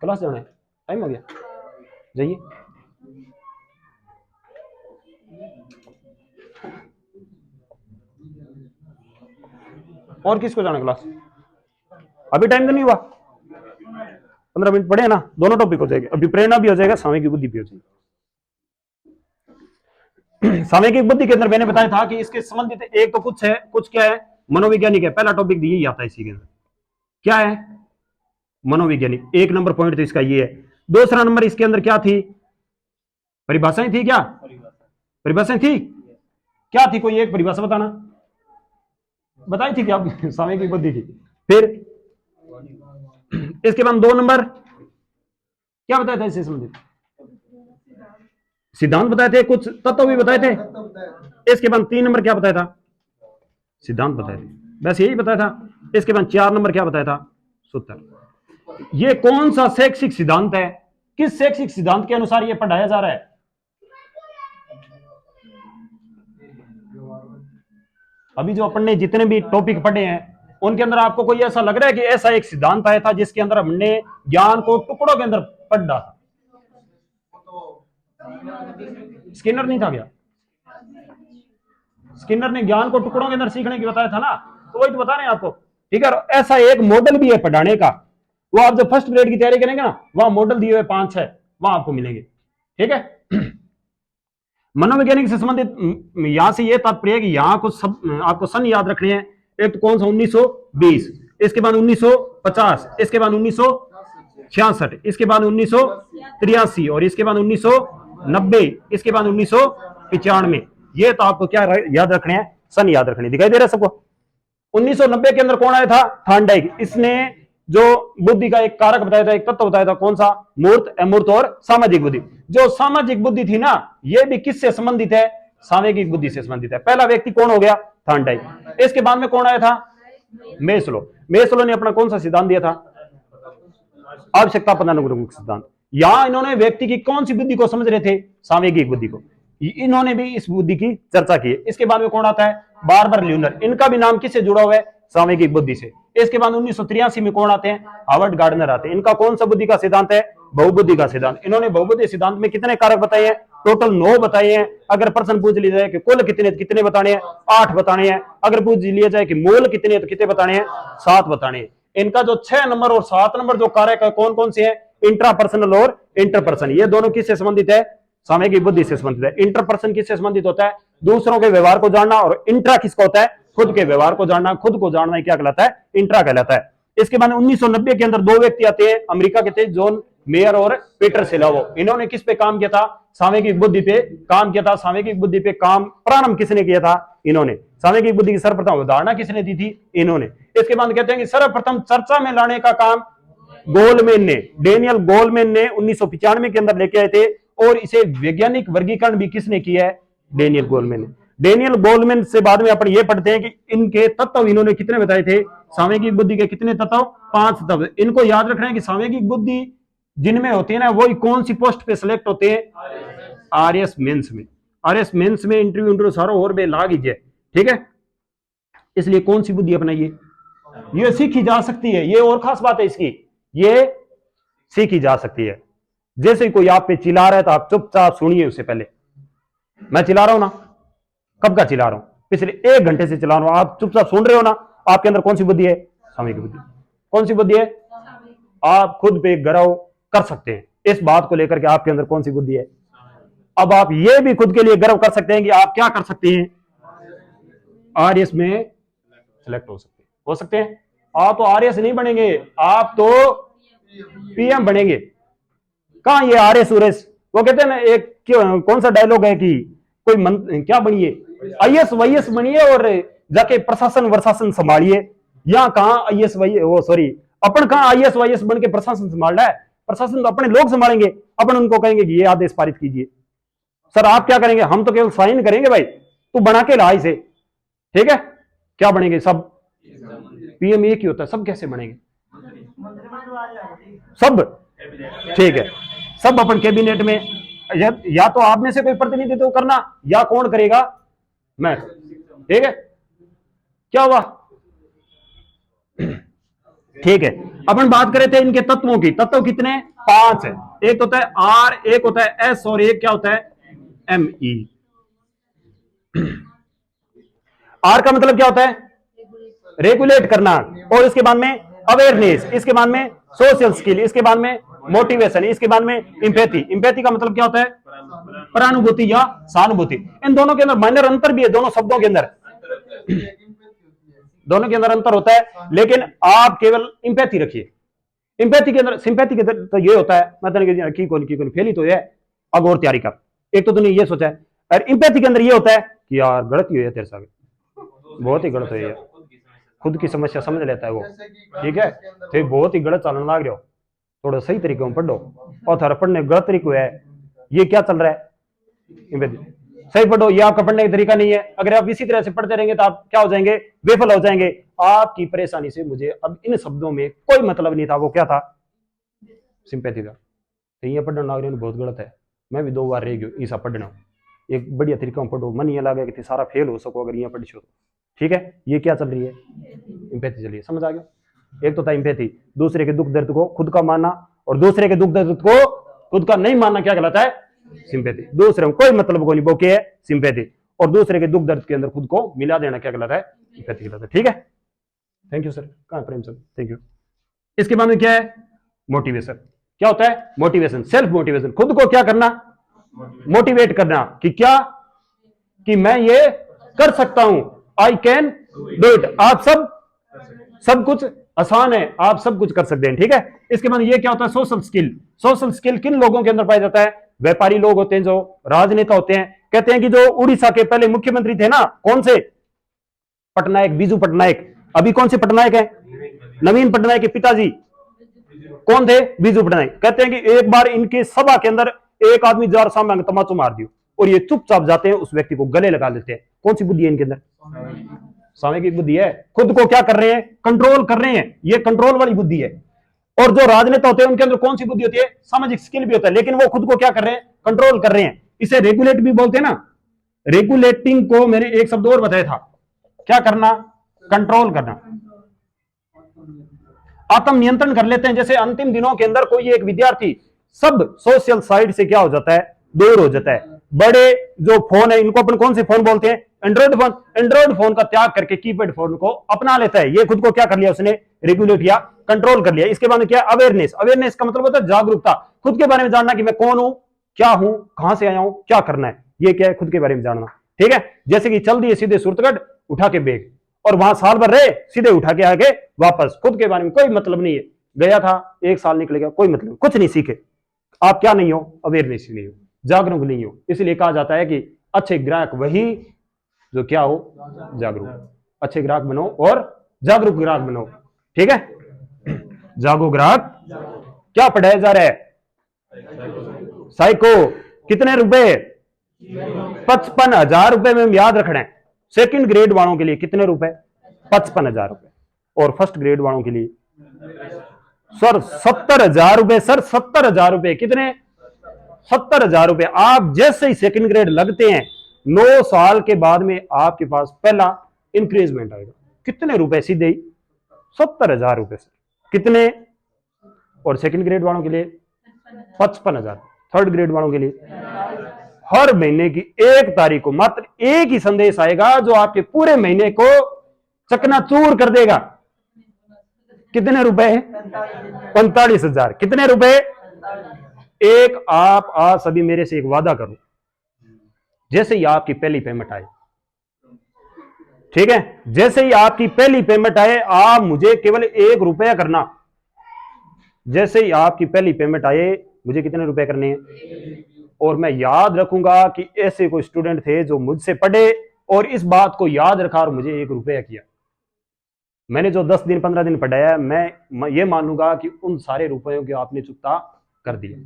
Class जाना है, time हो गया, जाइए। और किसको जाना क्लास? अभी टाइम तो नहीं हुआ, 15 मिनट पड़े ना, दोनों टॉपिक हो जाएंगे, अभी प्रेरणा भी हो जाएगा, सामयिक बुद्धि भी हो जाएगी। सामयिक बुद्धि के अंदर मैंने बताया था कि इसके संबंधित एक तो कुछ है, कुछ क्या है, मनोवैज्ञानिक है। पहला टॉपिक यही आता है इसी के अंदर, क्या है, मनोवैज्ञानिक। एक नंबर पॉइंट तो इसका ये है। दूसरा नंबर इसके अंदर क्या थी, परिभाषाएं थी क्या, परिभाषाएं थी क्या, थी कोई एक परिभाषा बताना, बताई थी क्या सामयिक बुद्धि की। फिर इसके बाद 2 नंबर क्या बताया था इससे संबंधित, सिद्धांत बताए थे, कुछ तत्व भी बताए थे। इसके बाद 3 नंबर क्या बताया था, सिद्धांत बताए थे, बस यही बताया था। इसके बाद 4 नंबर क्या बताया था, सूत्र। ये कौन सा शैक्षिक सिद्धांत है, किस शैक्षिक सिद्धांत के अनुसार ये पढ़ाया जा रहा है। अभी जो अपन ने जितने भी टॉपिक पढ़े हैं उनके अंदर आपको कोई ऐसा लग रहा है कि ऐसा एक सिद्धांत आया था जिसके अंदर हमने ज्ञान को टुकड़ों के अंदर पढ़ डाला। स्किनर नहीं था क्या, स्किनर ने ज्ञान को टुकड़ों के अंदर सीखने की बताया था ना, तो वही तो बता रहे हैं आपको। ठीक है, ऐसा एक मॉडल भी है पढ़ाने का, वो आप जब फर्स्ट ग्रेड की तैयारी करेंगे ना, वहां मॉडल दिए हुए 5-6 वहां आपको मिलेंगे। ठीक है, मनोवैज्ञानिक से संबंधित यहां से ये तात्पर्य है कि यहां कुछ सब आपको सन याद रखने हैं। एक तो कौन सा, 1920, इसके बाद 1950, इसके बाद 1966, इसके बाद 1983 और इसके बाद 1990, इसके बाद 1995। ये तो आपको क्या याद रखने हैं, सन याद रखने। दिखाई दे रहा है सबको। 1990 के अंदर कौन आया था, थॉर्नडाइक। इसने जो बुद्धि का एक कारक बताया था, एक तत्व बताया था, कौन सा, मूर्त, अमूर्त और सामाजिक बुद्धि। जो सामाजिक बुद्धि थी ना, ये भी किससे संबंधित है, सामयिक बुद्धि से संबंधित है। पहला व्यक्ति कौन हो गया, थॉर्नडाइक। इसके बाद में कौन आया था, मेस्लो। मेस्लो ने अपना कौन सा सिद्धांत दिया था, आवश्यकता पदानुक्रमिक सिद्धांत। यहां इन्होंने व्यक्ति की कौन सी बुद्धि को समझ रहे थे, सामयिक बुद्धि को, इन्होंने भी इस बुद्धि की चर्चा की है। इसके बाद में कौन आता है, बार्बर ल्यूनर। इनका भी नाम किससे जुड़ा हुआ है, सामयिक बुद्धि से। इसके बाद 1983 में कौन आते हैं, हार्वर्ड गार्डनर आते हैं। इनका कौन सा बुद्धि का सिद्धांत है, बहुबुद्धि का सिद्धांत। इन्होंने बहुबुद्धि सिद्धांत में कितने कारक बताए हैं, टोटल 9 बताए हैं। अगर प्रश्न पूछ लिया जाए कि कुल कितने कितने बताने हैं, 8 बताने हैं। अगर पूछ लिया जाए कि मूल कितने, तो कितने बताने हैं, 7 बताने हैं। इनका जो 6 नंबर और 7 नंबर जो कारक है, कौन कौन से हैं, इंट्रापर्सनल और इंटरपर्सन। ये दोनों किससे संबंधित है, सामयिक बुद्धि से संबंधित है। इंटरपर्सन किससे संबंधित होता है, दूसरों के व्यवहार को जानना, और इंट्रा किसका होता है, खुद के व्यवहार को जानना। खुद को जानना क्या कहलाता है, इंट्रा कहलाता है। इसके बाद 1990 के अंदर 2 व्यक्ति आते हैं, अमेरिका के थे, जॉन मेयर और पीटर सिलावो। इन्होंने किस पे काम किया था, सामयिक बुद्धि पे काम किया था। सामयिक बुद्धि पे काम प्रारंभ किसने किया था, इन्होंने। सामयिक बुद्धि की सर्वप्रथम अवधारणा किसने दी थी, इन्होंने। इसके बाद कहते हैं कि सर्वप्रथम चर्चा में लाने का काम गोलमैन ने, डेनियल गोलमैन ने 1995 के अंदर लेके आए थे। और इसे वैज्ञानिक वर्गीकरण भी किसने किया है, डेनियल गोलमैन ने। डेनियल गोलमैन से बाद में अपन ये पढ़ते हैं कि इनके तत्व इन्होंने कितने बताए थे, सामयिक बुद्धि के कितने तत्व, 5 तत्व। इनको याद रखना है कि सामयिक बुद्धि जिनमें होती है ना, वही कौन सी पोस्ट पे सिलेक्ट होते हैं, आरएस मेंस में। आरएस मेंस में इंटरव्यू सारा और बे लाग ही। ठीक है, इसलिए कौन सी बुद्धि अपनाइए, ये सीखी जा सकती है। ये और खास बात है इसकी, ये सीखी जा सकती है। जैसे कोई आप पे चिल्ला रहा है तो आप चुपचाप सुनिए उससे पहले। मैं चिल्ला रहा हूं ना, कब का चिल्ला रहा हूं, पिछले 1 घंटे से चिल्ला रहा हूं, आप चुपचाप सुन रहे हो ना। आपके अंदर कौन सी बुद्धि है, सामयिक बुद्धि। कौन सी बुद्धि है, आप खुद पे गर्व कर सकते हैं इस बात को लेकर के आपके अंदर कौन सी बुद्धि है। अब आप ये भी खुद के लिए गर्व कर सकते हैं कि आप क्या कर सकते हैं, आरएस में सिलेक्ट हो सकते हैं। आप तो आरएस नहीं बनेंगे, आप तो पीएम बनेंगे। कहां ये आरएस उरेस, वो कहते हैं ना एक कौन सा डायलॉग है कि कोई क्या बनिए, आईएस वाईएस बनिए और जाके प्रशासन वर्शासन संभालिए। यहां कहां आईएस वाई, वो सॉरी, अपन कहां आईएस वाईएस बन के प्रशासन संभाल रहा है। प्रशासन तो अपने लोग संभालेंगे। अपन उनको कहेंगे कि ये आदेश पारित कीजिए। सर आप क्या करेंगे, हम तो केवल साइन करेंगे, भाई तू बना के ला इसे। ठीक है, क्या बनेंगे सब, पीएम एक ही होता है, सब कैसे बनेंगे, सब। ठीक है, सब अपन कैबिनेट में, या तो आप में से कोई प्रतिनिधित्व करना, या कौन करेगा, मैं। ठीक है, क्या हुआ, ठीक है, अपन बात करे थे इनके तत्वों की। तत्व कितने? 5 है। एक होता है आर, एक होता है एस, और एक क्या होता है? M E. आर का मतलब क्या होता है? रेगुलेट करना। और इसके बाद में अवेयरनेस, इसके बाद में सोशल स्किल, इसके बाद में मोटिवेशन, इसके बाद में इंपैथी। इंपैथी का मतलब क्या होता है? परानुभूति या सहानुभूति। इन दोनों के अंदर माइनर अंतर भी है, दोनों शब्दों के अंदर दोनों के अंदर अंतर होता है, लेकिन आप केवल इंपैथी रखिए। इंपैथी के अंदर, सिंपैथी के अंदर तो ये होता है मतलब की कौन फेली तो है अगौर तैयारी का। एक तो तूने ये सोचा है, और इंपैथी के अंदर ये होता है कि यार गलत ही हुई है तेरे साथ, बहुत ही गलत हुई है, खुद की समस्या समझ लेता है वो। ठीक है, तो बहुत ही गलत चलन लाग रहे हो, थोड़ा सही तरीके में पढ़ो, और थारा पढ़ने गलत तरीका है, ये क्या चल रहा है? सही पढ़ो, ये आपका पढ़ने का तरीका नहीं है। अगर आप इसी तरह से पढ़ते रहेंगे तो आप क्या हो जाएंगे? विफल हो जाएंगे। आपकी परेशानी से मुझे अब इन शब्दों में कोई मतलब नहीं था। वो क्या था? सिंपैथी था। तो ये पढ़ना नागरिक बहुत गलत है। मैं भी 2 बार रह गयो ईसा पढ़ना। एक बढ़िया तरीका में पढ़ो, मन ये लगे कि सारा फेल हो सको अगर ये पढ़ी तो। ठीक है, ये क्या चल रही है? इंपैथी चलिए, समझ आ गया? एक तो था इंपैथी, दूसरे के दुख दर्द को खुद का मानना, और दूसरे के दुख दर्द को खुद का नहीं मानना क्या कहलाता है? सिंपैथी। दूसरे में कोई मतलब को नहीं, वो क्या है? सिंपैथी। और दूसरे के दुख दर्द के अंदर खुद को मिला देना क्या कहलाता है? इंपैथी कहलाता है। ठीक है, थैंक यू सर। कहां प्रेम सर? Thank you. इसके बाद में क्या है? मोटिवेशन। क्या होता है? मोटिवेशन, सेल्फ मोटिवेशन, खुद को क्या करना? मोटिवेट करना कि क्या, कि मैं ये कर सकता हूं, आई कैन डू इट। आप सब कुछ आसान है, आप सब कुछ कर सकते हैं। ठीक है, इसके बाद ये क्या होता है? Social skill. सोशल स्किल किन लोगों के अंदर पाया जाता है? व्यापारी लोग होते हैं, जो राजनेता होते हैं। कहते हैं कि जो उड़ीसा के पहले मुख्यमंत्री थे ना, कौन से? पटनायक, बीजू पटनायक। अभी कौन से पटनायक है? नवीन पटनायक के पिताजी कौन थे? बीजू पटनायक। कहते हैं कि एक बार इनके सभा के अंदर एक आदमी जार सामने तमाचो मार दियो, और ये चुपचाप जाते हैं, उस व्यक्ति को गले लगा लेते हैं। कौन सी बुद्धि है इनके अंदर? सामयिक बुद्धि है। खुद को क्या कर रहे हैं? कंट्रोल कर रहे हैं, ये कंट्रोल वाली बुद्धि है। और जो राजनेता होते हैं उनके अंदर कौन सी बुद्धि होती है? सामाजिक स्किल भी होता है, लेकिन वो खुद को क्या कर रहे हैं? कंट्रोल कर रहे हैं। इसे रेगुलेट भी बोलते हैं ना। रेगुलेटिंग को मैंने एक शब्द और बताया था, क्या करना? कंट्रोल करना, आत्म नियंत्रण कर लेते हैं। जैसे अंतिम दिनों के अंदर कोई एक विद्यार्थी सब सोशल साइड से क्या हो जाता है? दूर हो जाता है। बड़े जो फोन है, इनको अपन कौन से फोन बोलते हैं? Android phone. एंड्रॉइड फोन का त्याग करके कीपैड फोन को अपना लेता है। ये खुद को क्या कर लिया उसने? रेगुलेट या कंट्रोल कर लिया। इसके बाद में क्या? अवेयरनेस। अवेयरनेस का मतलब होता है जागरूकता, खुद के बारे में जानना कि मैं कौन हूं, क्या हूं, कहां से आया हूं, क्या करना है। ये क्या है? खुद के बारे में जानना। ठीक है, जैसे कि चल दिए सीधे सूरतगढ़, उठा के बेग, और वहां साल भर रहे, सीधे उठा के आगे वापस। खुद के बारे में कोई मतलब नहीं है। गया था 1 साल निकलेगा, कोई मतलब, कुछ नहीं सीखे। आप क्या नहीं हो? अवेयरनेस नहीं हो, जागरूक नहीं हो। इसलिए कहा जाता है कि अच्छे ग्राहक वही जो क्या हो? जागरूक। अच्छे ग्राहक बनो और जागरूक ग्राहक बनो। ठीक है, जागो ग्राहक। क्या पढ़ाया जा रहा है? साइको। कितने रुपए? 55,000 रुपए में याद रखना है। सेकंड ग्रेड वालों के लिए कितने रुपए? 55,000 रुपए। और फर्स्ट ग्रेड वालों के लिए सर 70,000 रुपए। सर 70,000 रुपए। कितने? 70,000 रुपए। आप जैसे ही सेकंड ग्रेड लगते हैं, 9 साल के बाद में आपके पास पहला इंक्रीजमेंट आएगा। कितने रुपए? सीधे ही 70,000 रुपए। सर कितने? और सेकंड ग्रेड वालों के लिए 55,000। थर्ड ग्रेड वालों के लिए हर महीने की 1 तारीख को मात्र एक ही संदेश आएगा जो आपके पूरे महीने को चकनाचूर कर देगा। कितने रुपए? 45,000। कितने रुपए? एक। आप आज सभी मेरे से एक वादा करो, जैसे ही आपकी पहली पेमेंट आए, ठीक है, जैसे ही आपकी पहली पेमेंट आए, आप मुझे केवल 1 रुपया करना। जैसे ही आपकी पहली पेमेंट आए, मुझे कितने रुपए करने हैं? और मैं याद रखूंगा कि ऐसे कोई स्टूडेंट थे जो मुझसे पढ़े और इस बात को याद रखा और मुझे 1 रुपया किया। मैंने जो 10 दिन 15 दिन पढ़ाया, मैं ये मानूंगा कि उन सारे रुपयों की आपने चुकता कर दिया।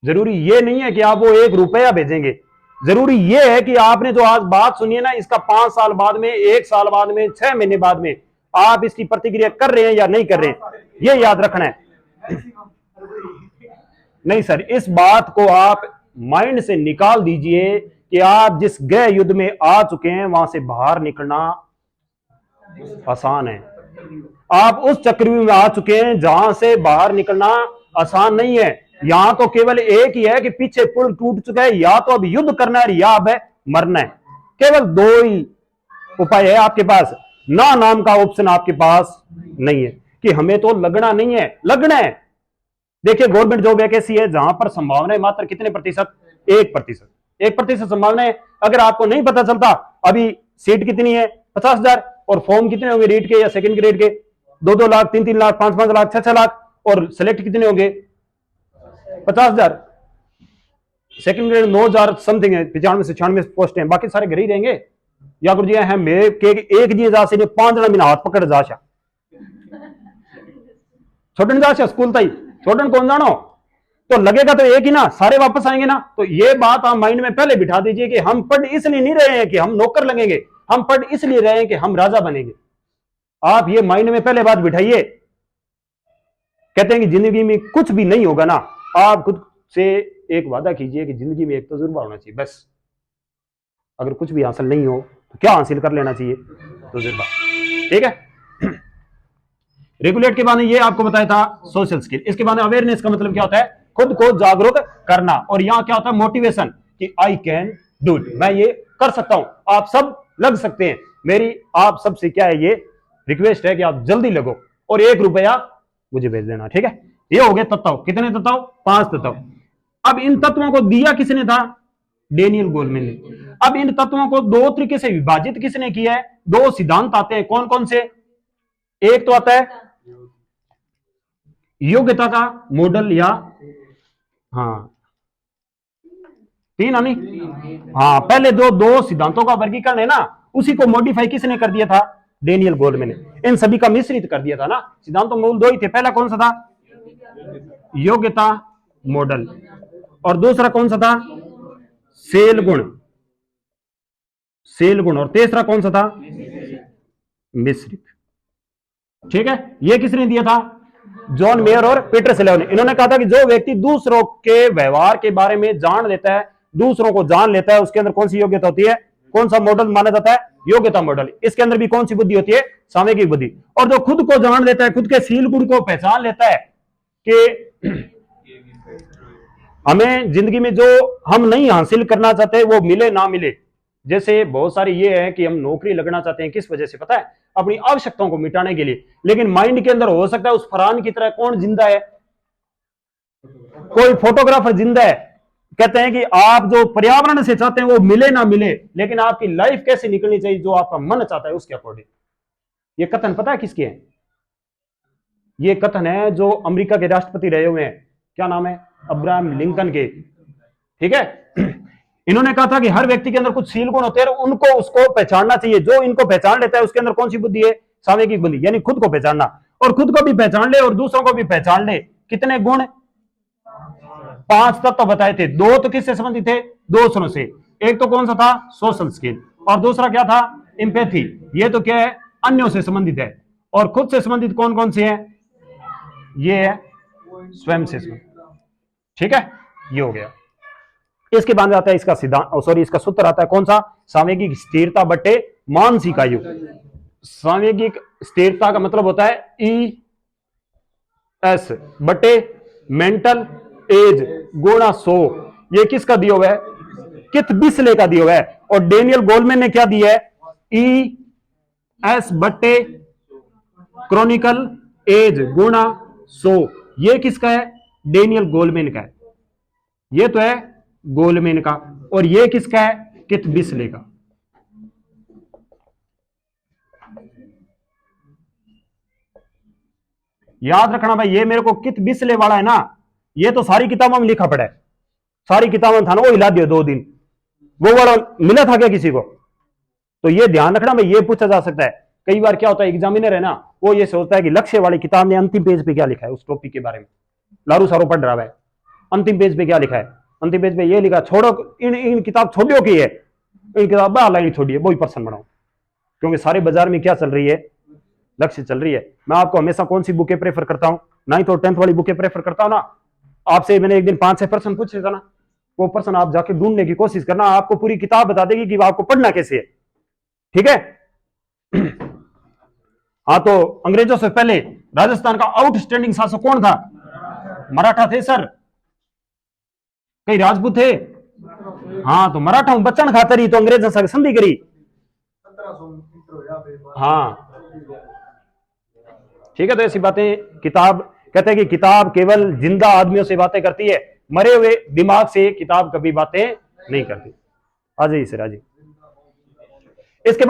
जरूरी ये नहीं है कि आप वो 1 रुपया भेजेंगे, जरूरी ये है कि आपने जो आज बात सुनी है ना, इसका 5 साल बाद में, 1 साल बाद में, 6 महीने बाद में आप इसकी प्रतिक्रिया कर रहे हैं या नहीं कर रहे हैं, ये याद रखना है। नहीं सर, इस बात को आप माइंड से निकाल दीजिए कि आप जिस गृह युद्ध में आ चुके हैं, वहां से बाहर निकलना आसान है। आप उस चक्रव्यूह में आ चुके हैं जहां से बाहर निकलना आसान नहीं है। यहां तो केवल एक ही है कि पीछे पुल टूट चुका है, या तो अब युद्ध करना है या अब मरना है। केवल दो ही उपाय है आपके पास, ना नाम का ऑप्शन आपके पास नहीं है कि हमें तो लगना नहीं है, लगना है। देखिए गवर्नमेंट जॉब एक ऐसी है जहां पर संभावना है मात्र कितने प्रतिशत, 1%। 1% संभावना है। अगर आपको नहीं पता चलता अभी सीट कितनी है 50,000, और फॉर्म कितने होंगे रीट के या सेकंड ग्रेड के, 2-2 लाख, 3-3 लाख, 5-5 लाख, 6-6 लाख, और सिलेक्ट कितने होंगे 50,000। सेकंड ग्रेड 9,000 समथिंग है, 95 से 96 पोस्ट है, बाकी सारे घर ही रहेंगे। या गुरु जी है मेरे के एक जी जा से 5 जना बिना हाथ पकड़ जाशा छोटन जाशा स्कूल तई छोटन कौन जानो, तो लगेगा तो एक ही ना, सारे वापस आएंगे ना। तो ये बात आप माइंड में पहले बिठा दीजिए कि हम पढ़ इसलिए नहीं रहे हैं कि हम नौकर लगेंगे, हम पढ़ इसलिए रहे हैं कि हम राजा बनेंगे। आप ये माइंड में पहले बात बिठाइए। कहते हैं कि जिंदगी में कुछ भी नहीं होगा ना, आप खुद से एक वादा कीजिए कि जिंदगी में एक तजुर्बा होना चाहिए बस। अगर कुछ भी हासिल नहीं हो तो क्या हासिल कर लेना चाहिए, तजुर्बा। ठीक है। रेगुलेट के बाद ये आपको बताया था सोशल स्किल। इसके बाद अवेयरनेस का मतलब क्या होता है, खुद को जागरूक करना। और यहां क्या होता है मोटिवेशन, कि आई कैन डू इट, मैं ये कर सकता हूं, आप सब लग सकते हैं। मेरी आप सबसे क्या है ये रिक्वेस्ट है कि आप जल्दी लगो और 1 रुपया मुझे भेज देना। ठीक है, ये हो गए तत्व। कितने तत्व, 5 तत्व। अब इन तत्वों को दिया किसने था, डेनियल गोलमैन ने। अब इन तत्वों को 2 तरीके से विभाजित किसने किया है, 2 सिद्धांत आते हैं। कौन कौन से, एक तो आता है योग्यता का मॉडल, या हाँ 3 आनी, हाँ पहले दो सिद्धांतों का वर्गीकरण है ना, उसी को मॉडिफाई किसने कर दिया था, डेनियल गोलमैन ने। इन सभी का मिश्रित कर दिया था ना। सिद्धांत तो मूल 2 ही थे। पहला कौन सा था, योग्यता मॉडल, और दूसरा कौन सा था, सेल गुण। और तीसरा कौन सा था, मिश्रित। ठीक है, ये किसने दिया था, जॉन मेयर और पीटर सेलेव ने। इन्होंने कहा था कि जो व्यक्ति दूसरों के व्यवहार के बारे में जान लेता है, दूसरों को जान लेता है, उसके अंदर कौन सी योग्यता होती है, कौन सा मॉडल माना जाता है, योग्यता मॉडल। इसके अंदर भी कौन सी बुद्धि होती है, सामयिक बुद्धि। और जो खुद को जान लेता है, खुद के सील गुण को पहचान लेता है कि हमें जिंदगी में जो हम नहीं हासिल करना चाहते वो मिले ना मिले। जैसे बहुत सारी ये है कि हम नौकरी लगना चाहते हैं, किस वजह से पता है, अपनी आवश्यकताओं को मिटाने के लिए। लेकिन माइंड के अंदर हो सकता है उस फरहान की तरह कौन जिंदा है, कोई फोटोग्राफर जिंदा है। कहते हैं कि आप जो पर्यावरण से चाहते हैं वो मिले ना मिले, लेकिन आपकी लाइफ कैसे निकलनी चाहिए जो आपका मन चाहता है उसके अकॉर्डिंग। ये कथन पता है किसके हैं, ये कथन है जो अमेरिका के राष्ट्रपति रहे हुए हैं, क्या नाम है, अब्राहम लिंकन के। ठीक है, इन्होंने कहा था कि हर व्यक्ति के अंदर कुछ सील गुण होते हैं, उनको उसको पहचानना चाहिए। जो इनको पहचान लेता है उसके अंदर कौन सी बुद्धि है, सामयिक बुद्धि, यानी खुद को पहचानना। और खुद को भी पहचान ले और दूसरों को भी पहचान ले। कितने गुण, 5 तत्व बताए थे। 2 तो किससे संबंधित थे, दूसरों से। एक तो कौन सा था, सोशल स्किल, और दूसरा क्या था, एम्पैथी। ये तो क्या है, अन्यों से संबंधित है। और खुद से संबंधित कौन कौन से हैं, ये है स्वयं से संबंधित। ठीक है, ये हो गया। इसके बाद आता है इसका सिद्धांत, सॉरी इसका सूत्र आता है कौन सा, सामयिक स्थिरता बटे मानसिक आयु। सामयिक स्थिरता का मतलब होता है ES बटे मेंटल एज गुणा 100। ये किसका दिया हुआ है, किथ बिस्ले का दिया हुआ है। और डेनियल गोलमैन ने क्या दिया है, ES बटे क्रॉनिकल एज गुणा 100। ये किसका है, डेनियल गोलमैन का है। ये तो है गोलमैन का, और ये किसका है, किथ बिस्ले का। याद रखना भाई, ये मेरे को किथ बिस्ले वाला है ना, ये तो सारी किताबों में लिखा पड़ा है, सारी किताबों में था ना, वो हिला दिया 2 दिन, वो वाला मिला था क्या किसी को। तो ये ध्यान रखना भाई, ये पूछा जा सकता है। कई बार क्या होता है, एग्जामिनर है ना, वो ये सोचता है कि लक्ष्य वाली किताब में अंतिम पेज पे क्या लिखा है उस टॉपिक के बारे में, लारू सारू पढ़ रहा है, अंतिम पेज पे क्या लिखा है, अंतिम पेज पे ये लिखा, छोड़ो इन किताब छोड़ियो की है, इन किताब लाइन छोड़िए, वही पर्सन बनाओ। क्योंकि सारे बाजार में क्या चल रही है, लक्ष्य चल रही है। मैं आपको हमेशा कौन सी बुकें प्रेफर करता हूं, 9th और 10th वाली बुकें प्रेफर करता हूं ना। आपसे मैंने एक दिन 5-6 पर्सन पूछे था ना, वो पर्सन आप जाके ढूंढने की कोशिश करना, आपको पूरी किताब बता देगी कि आपको पढ़ना कैसे है। ठीक है, हाँ, तो अंग्रेजों से पहले राजस्थान का आउटस्टैंडिंग शासक कौन था? मराठा थे सर। कई राजपूत थे। हाँ, तो मराठा बच्चन खातर ही तो अंग्रेजों से संधि करी। हाँ ठीक है, तो ऐसी बातें किताब कहते हैं कि किताब केवल जिंदा आदमियों से बातें करती है, मरे हुए दिमाग से किताब कभी बातें नहीं करती। आ जाइए सर, आ जाइए। इसके